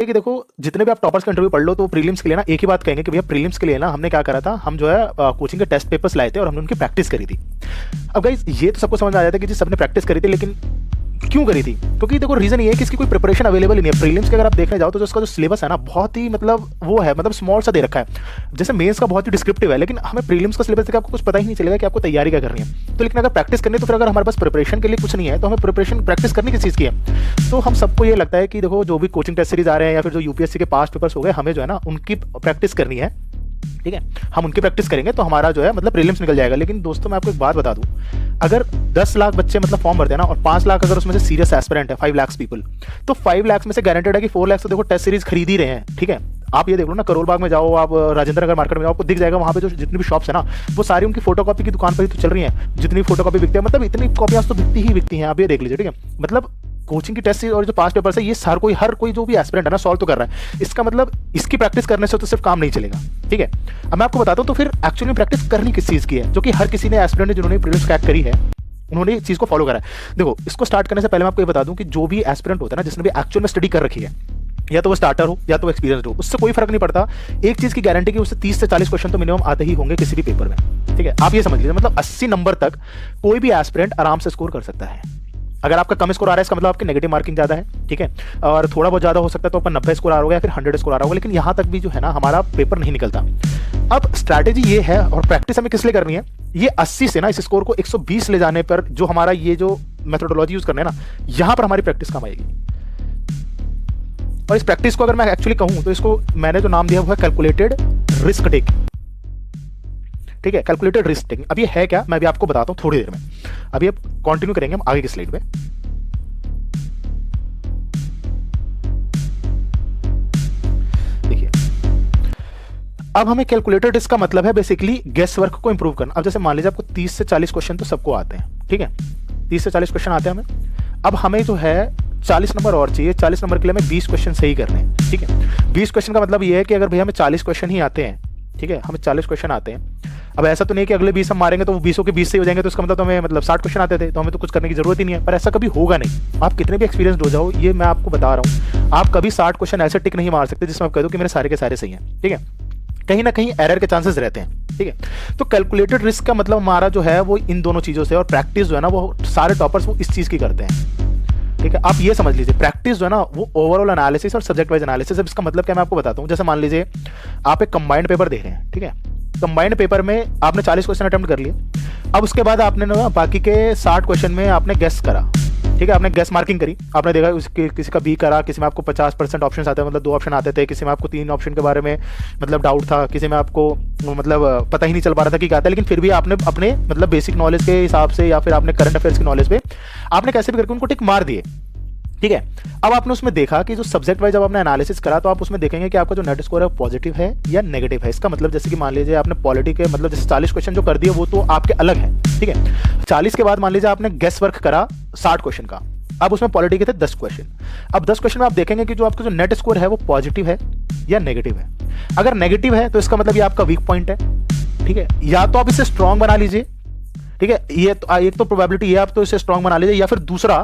कि देखो जितने भी आप टॉपर्स का इंटरव्यू पढ़ लो तो प्रीलिम्स के लिए ना एक ही बात कहेंगे कि भैया प्रीलिम्स के लिए ना हमने क्या करा था, हम जो है कोचिंग के टेस्ट पेपर्स लाए थे और हमने उनकी प्रैक्टिस करी थी। अब गाइस ये तो सबको समझ आ जाता है कि जी सबने प्रैक्टिस करी थी, लेकिन क्यों करी थी? क्योंकि देखो रीजन ये है कि इसकी कोई प्रिपरेशन अवेलेबल ही नहीं है। प्रीलिम्स के अगर आप देखने जाओ तो उसका जो सिलेबस है ना बहुत ही मतलब वो है, मतलब स्मॉल सा दे रखा है। जैसे मेंस का बहुत ही डिस्क्रिप्टिव है, लेकिन हमें प्रीलिम्स का सिलेबस देखकर आपको कुछ पता ही नहीं चलेगा कि आपको तैयारी क्या करनी है। तो लेकिन अगर प्रैक्टिस करनी है तो फिर अगर हमारे पास प्रिपरेशन के लिए कुछ नहीं है तो हमें प्रिपरेशन प्रैक्टिस करनी किस चीज़ की है? तो हम सबको ये लगता है कि देखो जो भी कोचिंग टेस्ट सीरीज आ रहे हैं या फिर जो यूपीएससी के पास्ट पेपर्स हो गए, हमें जो है ना उनकी प्रैक्टिस करनी है। ठीक है, हम उनकी प्रैक्टिस करेंगे तो हमारा जो है मतलब प्रीलिम्स निकल जाएगा। लेकिन दोस्तों मैं आपको एक बात बता दूं, अगर 10 लाख बच्चे मतलब फॉर्म भरते हैं ना और 5 लाख अगर उसमें से सीरियस एस्पिरेंट है, 5 लाख पीपल, तो 5 लाख में से गारंटेड है कि 4 लाख तो देखो टेस्ट सीरीज खरीद ही रहे हैं। ठीक है, आप ये देख लो ना, करोल बाग में जाओ, आप राजेंद्र नगर मार्केट में जाओ, आपको दिख जाएगा वहाँ पे जो जितनी भी शॉप्स है ना वो सारी उनकी फोटोकॉपी की दुकान पर ही तो चल रही है। जितनी फोटोकॉपी बिकती है मतलब इतनी कॉपियाँ तो बिकती हैं। आप ये देख लीजिए। ठीक है, मतलब कोचिंग की टेस्ट और जो पास्ट पेपर्स है ये हर कोई जो भी एस्पिरेंट है ना सॉल्व तो कर रहा है। इसका मतलब इसकी प्रैक्टिस करने से तो सिर्फ काम नहीं चलेगा। ठीक है, अब मैं आपको बताता हूँ तो फिर एक्चुअली में प्रैक्टिस करनी किस चीज़ की है, जो कि हर किसी ने एस्पिरेंट जिन्होंने प्रीलिम्स क्रैक करी है उन्होंने इस चीज़ को फॉलो करा है। देखो इसको स्टार्ट करने से पहले मैं आपको ये बता दूं कि जो भी एस्पिरेंट होता है ना, जिसने भी एक्चुअल में स्टडी कर रखी है, या तो वो स्टार्टर हो या तो वो एक्सपीरियंस्ड हो, उससे कोई फर्क नहीं पड़ता। एक चीज़ की गारंटी कि उससे 30 से 40 क्वेश्चन तो मिनिमम आते ही होंगे किसी भी पेपर में। ठीक है, आप ये समझ लीजिए मतलब 80 नंबर तक कोई भी एस्पिरेंट आराम से स्कोर कर सकता है। अगर आपका कम स्कोर आ रहा है इसका मतलब आपकी नेगेटिव मार्किंग ज़्यादा है। ठीक है, और थोड़ा बहुत ज़्यादा हो सकता है तो आपका 90 स्कोर आ रहा होगा या फिर 100 स्कोर आ रहा होगा, लेकिन यहाँ तक भी जो है ना हमारा पेपर नहीं निकलता। अब स्ट्रैटेजी ये है और प्रैक्टिस हमें किस लिए करनी है, ये 80 से ना इस स्कोर को 120 ले जाने पर जो हमारा ये जो मेथोडोलॉजी यूज करना है ना, यहाँ पर हमारी प्रैक्टिस काम आएगी। और इस प्रैक्टिस को अगर मैं एक्चुअली कहूँ तो इसको मैंने जो नाम दिया हुआ है कैलकुलेटेड रिस्क टेकिंग। ठीक है, कैलकुलेटेड रिस्क टेकिंग। अब ये है क्या, मैं अभी आपको बताता हूँ थोड़ी देर में। अभी अब कंटिन्यू करेंगे हम आगे की स्लाइड में। देखिए अब हमें कैलकुलेटेड रिस्क का मतलब है बेसिकली गेस वर्क को इंप्रूव करना। अब जैसे मान लीजिए आपको 30 से 40 क्वेश्चन तो सबको आते हैं। ठीक है, 30 से 40 क्वेश्चन आते हैं हमें। अब हमें जो है 40 नंबर और चाहिए। 40 नंबर के लिए हमें 20 क्वेश्चन सही करने हैं। ठीक है, 20 क्वेश्चन का मतलब ये है कि अगर भैया हमें 40 क्वेश्चन ही आते हैं, ठीक है, हमें 40 क्वेश्चन आते हैं। अब ऐसा तो नहीं कि अगले 20 हम मारेंगे तो वो 20 के 20 से हो जाएंगे, तो इसका मतलब तो हमें मतलब 60 क्वेश्चन आते थे तो हमें तो कुछ करने की जरूरत ही नहीं है। पर ऐसा कभी होगा नहीं। आप कितने भी एक्सपीरियंस हो जाओ, ये मैं आपको बता रहा हूँ, आप कभी 60 क्वेश्चन ऐसे टिक नहीं मार सकते जिसमें आप कह दो कि मेरे सारे के सारे सही हैं। ठीक है, कहीं ना कहीं एरर के चांसेस रहते हैं। ठीक है, तो कैलकुलेटेड रिस्क का मतलब हमारा जो है वो इन दोनों चीज़ों से, और प्रैक्टिस जो है ना वो सारे टॉपर्स वो इस चीज़ की करते हैं। ठीक है, आप ये समझ लीजिए प्रैक्टिस जो है ना वो ओवरऑल एनालिसिस और सब्जेक्ट वाइज एनालिसिस। अब इसका मतलब क्या मैं आपको बताता हूँ। जैसे मान लीजिए आप एक कंबाइंड पेपर देख रहे हैं। ठीक है, कंबाइंड पेपर में आपने 40 क्वेश्चन अटेम्प्ट कर लिए। अब उसके बाद आपने ना बाकी के 60 क्वेश्चन में आपने गेस करा। ठीक है, आपने गेस मार्किंग करी, आपने देखा उसके किसी का बी करा, किसी में आपको 50% ऑप्शन आते हैं, मतलब 2 ऑप्शन आते थे, किसी में आपको 3 ऑप्शन के बारे में मतलब डाउट था, किसी में आपको मतलब पता ही नहीं चल पा रहा था कि क्या था, लेकिन फिर भी आपने अपने मतलब बेसिक नॉलेज के हिसाब से या फिर आपने करंट अफेयर्स की नॉलेज पे आपने कैसे भी करके उनको टिक मार दिए। ठीक है, अब आपने उसमें देखा कि जो सब्जेक्ट वाइज जब आपने एनालिसिस करा तो आप उसमें देखेंगे कि आपका जो नेट स्कोर है पॉजिटिव है या नेगेटिव है। इसका मतलब जैसे कि मान लीजिए आपने पॉलिटी के मतलब जैसे 40 क्वेश्चन जो कर दिए वो तो आपके अलग है। ठीक है, 40 के बाद मान लीजिए आपने गेस वर्क करा 60 क्वेश्चन का। अब उसमें पॉलिटी के थे 10 क्वेश्चन। अब 10 क्वेश्चन में आप देखेंगे कि जो आपका जो नेट स्कोर है वो पॉजिटिव है या नेगेटिव है। अगर नेगेटिव है तो इसका मतलब ये आपका वीक पॉइंट है। ठीक है, या तो आप इसे स्ट्रॉन्ग बना लीजिए। ठीक है, ये तो एक तो प्रोबेबिलिटी ये आप तो इसे स्ट्रॉन्ग बना लीजिए, या फिर दूसरा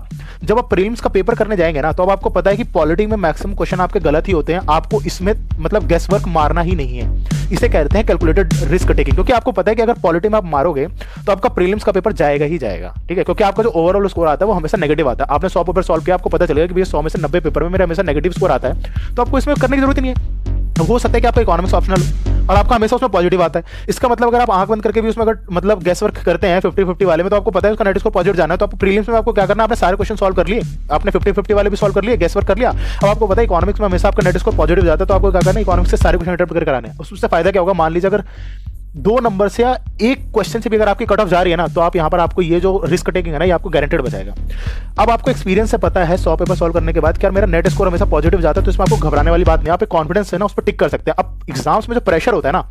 जब आप प्रीलिम्स का पेपर करने जाएंगे ना तो अब आपको पता है कि पॉलिटी में मैक्सिमम क्वेश्चन आपके गलत ही होते हैं, आपको इसमें मतलब गेस वर्क मारना ही नहीं है। इसे कहते हैं कैलकुलेटेड रिस्क टेकिंग, क्योंकि आपको पता है कि अगर पॉलिटी में आप मारोगे तो आपका प्रीलिम्स का पेपर जाएगा ही जाएगा। ठीक है, क्योंकि आपका जो ओवरऑल स्कोर आता है वो हमेशा नेगेटिव आता है। आपने 100 पेपर सॉल्व किया, आपको पता चलेगा कि भैया 100 में से 90 पेपर में मेरा हमेशा नेगेटिव स्कोर आता है, तो आपको इसमें करने की जरूरत ही नहीं है। हो सकता है कि आपका इकोनॉमिक्स ऑप्शनल हो और आपका हमेशा उसमें पॉजिटिव आता है। इसका मतलब अगर आप आंख बंद करके भी उसमें अगर मतलब गेस वर्क करते हैं 50-50 वाले में, तो आपको पता है उसका नेट स्कोर पॉजिटिव जाना है, तो आपको प्रीलिम्स में आपको क्या करना है, आपने सारे क्वेश्चन सॉल्व कर लिए, आपने 50-50 वाले भी सॉल्व कर लिए, गेस वर्क कर लिया। अब आपको पता है इकोनॉमिक्स में हमेशा आपका नेट स्कोर पॉजिटिव जाता है, तो आपको क्या करना है, इकोनॉमिक्स से सारे क्वेश्चन अटेम्प्ट करके कराने हैं। उससे फायदा क्या होगा, मान लीजिए अगर 2 नंबर से या 1 क्वेश्चन से भी अगर आपकी कट ऑफ जा रही है ना, तो आप यहाँ पर आपको ये जो रिस्क टेकिंग है ना ये आपको गारंटेड बचाएगा। अब आपको एक्सपीरियंस से पता है 100 पेपर सॉल्व करने के बाद कि यार मेरा नेट स्कोर हमेशा पॉजिटिव जाता है, तो इसमें आपको घबराने वाली बात नहीं है। आप कॉन्फिडेंस है ना उस पर टिक कर सकते हैं। अब एग्जाम्स में जो प्रेशर होता है ना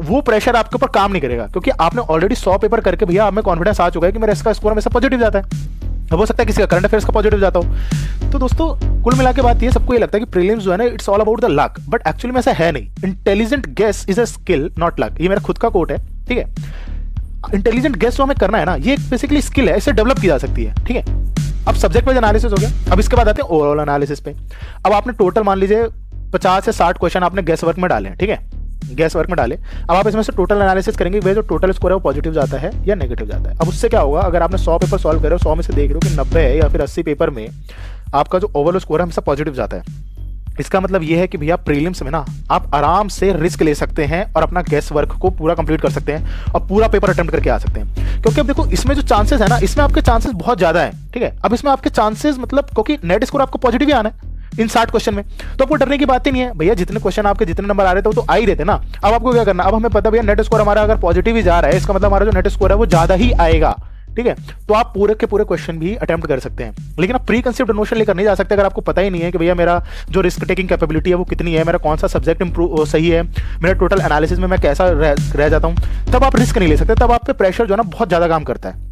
वो प्रेशर आपके ऊपर काम नहीं करेगा, क्योंकि आपने ऑलरेडी 100 पेपर करके भैया आप में कॉन्फिडेंस आ चुका है कि मेरा इसका स्कोर हमेशा पॉजिटिव जाता है। हो सकता है किसी का करंट अफेयर्स का पॉजिटिव जाता हो। तो दोस्तों कुल मिला के बात ये, सबको ये लगता है कि प्रीलिम्स जो है ना it's all about the luck, but actually में ऐसा है नहीं। Intelligent guess is a skill not luck, ये मेरा खुद का कोट है। ठीक है, इंटेलिजेंट गेस जो हमें करना है ना ये बेसिकली स्किल है, इसे डेवलप की जा सकती है। ठीक है, अब सब्जेक्ट वाइज एनालिसिस हो गया। अब इसके बाद आते हैं ओवरऑल एनालिसिस पे। अब आपने टोटल मान लीजिए 50 से 60 क्वेश्चन आपने गेस वर्क में डाले, ठीक है, गेस वर्क में डाले। अब आप इसमें से टोटल एनालिसिस करेंगे, वे जो टोटल स्कोर है वो पॉजिटिव जाता है या नेगेटिव जाता है। अब उससे क्या होगा, अगर आपने 100 पेपर सॉल्व करे हो, 100 में से देख रहे हो कि 90 है या फिर 80 पेपर में आपका जो ओवरऑल स्कोर है हमेशा पॉजिटिव जाता है, इसका मतलब ये है कि भैया प्रीलिम्स में ना आप आराम से रिस्क ले सकते हैं और अपना गेस वर्क को पूरा कंप्लीट कर सकते हैं और पूरा पेपर अटेम्प्ट करके आ सकते हैं। क्योंकि अब देखो इसमें जो चांसेस है ना, इसमें आपके चांसेस बहुत ज्यादा है, ठीक है। अब इसमें आपके चांसेस मतलब क्योंकि नेट स्कोर आपको पॉजिटिव ही आना है इन 60 क्वेश्चन में, तो आपको डरने की बात ही नहीं है भैया। जितने क्वेश्चन आपके जितने नंबर आ रहे थे वो तो आ ही रहते ना। अब आपको क्या करना, अब हमें पता भैया नेट स्कोर हमारा अगर पॉजिटिव ही जा रहा है, इसका मतलब हमारा जो नेट स्कोर है वो ज्यादा ही आएगा, ठीक है। तो आप पूरे के पूरे क्वेश्चन भी अटेम्प्ट कर सकते हैं, लेकिन आप प्री कंसेप्ट नोशन लेकर नहीं जा सकते अगर आपको पता ही नहीं है कि भैया मेरा जो रिस्क टेकिंग कैपेबिलिटी है वो कितनी है, मेरा कौन सा सब्जेक्ट इंप्रूव सही है, मेरा टोटल एनालिसिस में मैं कैसा रह जाता हूँ। तब आप रिस्क नहीं ले सकते, तब आप पे प्रेशर जो है ना बहुत ज़्यादा काम करता है।